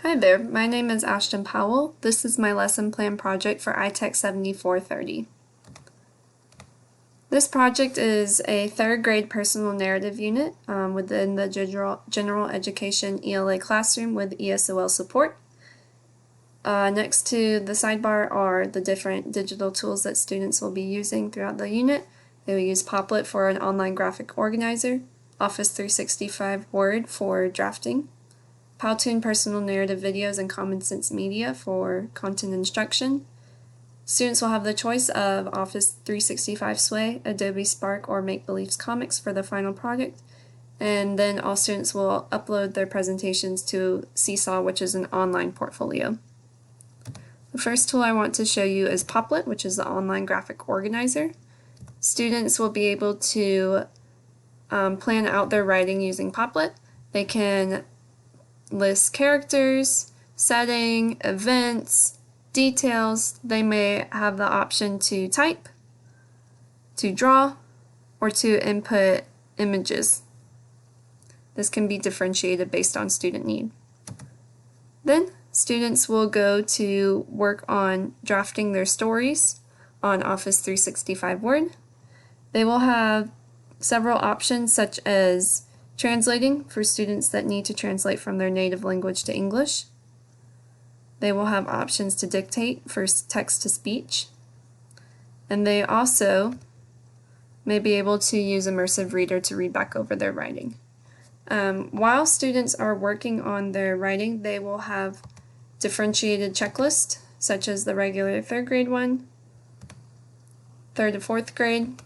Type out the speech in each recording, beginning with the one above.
Hi there, my name is Ashton Powell. This is my lesson plan project for ITEC 7430. This project is a third grade personal narrative unit within the general education ELA classroom with ESOL support. Next to the sidebar are the different digital tools that students will be using throughout the unit. They will use Popplet for an online graphic organizer, Office 365 Word for drafting, Powtoon personal narrative videos and Common Sense Media for content instruction. Students will have the choice of Office 365 Sway, Adobe Spark, or Make Believe's Comics for the final product. And then all students will upload their presentations to Seesaw, which is an online portfolio. The first tool I want to show you is Popplet, which is the online graphic organizer. Students will be able to plan out their writing using Popplet. They can list characters, setting, events, details. They may have the option to type, to draw, or to input images. This can be differentiated based on student need. Then students will go to work on drafting their stories on Office 365 Word. They will have several options such as translating for students that need to translate from their native language to English. They will have options to dictate for text-to-speech. And they also may be able to use Immersive Reader to read back over their writing. While students are working on their writing, they will have differentiated checklists, such as the regular third grade one, third to fourth grade,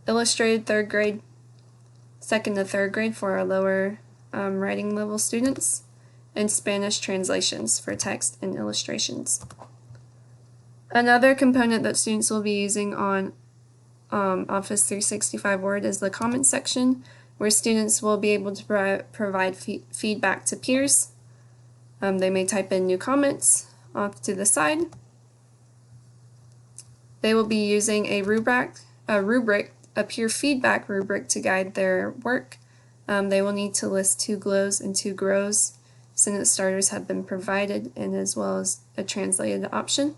illustrated third grade, second to third grade for our lower writing level students, and Spanish translations for text and illustrations. Another component that students will be using on Office 365 Word is the comments section, where students will be able to provide feedback to peers. They may type in new comments off to the side. They will be using a peer feedback rubric to guide their work. They will need to list 2 glows and 2 grows. Sentence starters have been provided, and as well as a translated option.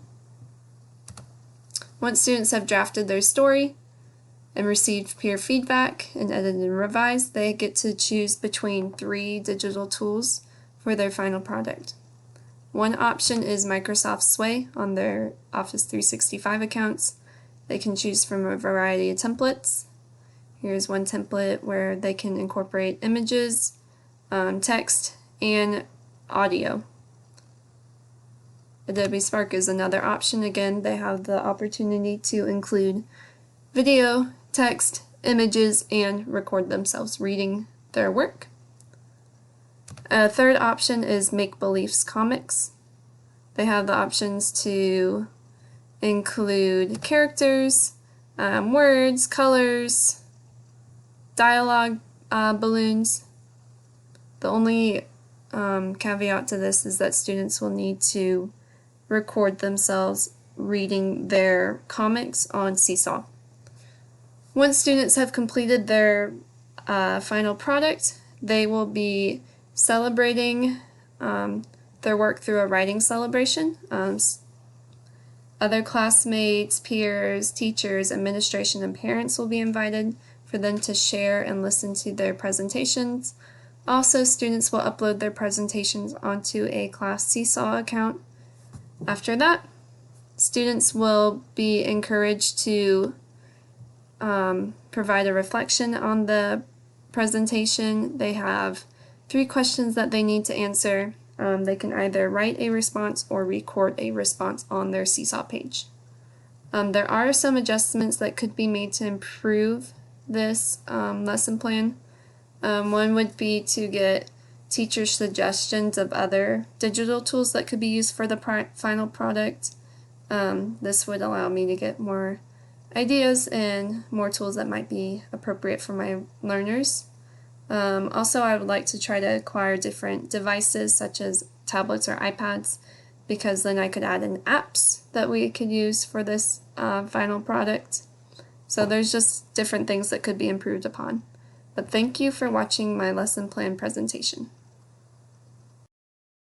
Once students have drafted their story and received peer feedback and edited and revised, they get to choose between 3 digital tools for their final product. One option is Microsoft Sway on their Office 365 accounts. They can choose from a variety of templates. Here's one template where they can incorporate images, text, and audio. Adobe Spark is another option. Again, they have the opportunity to include video, text, images, and record themselves reading their work. A third option is Make Believe's Comics. They have the options to include characters, words, colors, dialogue, balloons. The only caveat to this is that students will need to record themselves reading their comics on Seesaw. Once students have completed their final product, they will be celebrating their work through a writing celebration. Other classmates, peers, teachers, administration, and parents will be invited for them to share and listen to their presentations. Also, students will upload their presentations onto a class Seesaw account. After that, students will be encouraged to provide a reflection on the presentation. They have 3 questions that they need to answer. They can either write a response or record a response on their Seesaw page. There are some adjustments that could be made to improve this lesson plan. One would be to get teacher suggestions of other digital tools that could be used for the final product. This would allow me to get more ideas and more tools that might be appropriate for my learners. Also, I would like to try to acquire different devices such as tablets or iPads, because then I could add in apps that we could use for this final product. So there's just different things that could be improved upon. But thank you for watching my lesson plan presentation.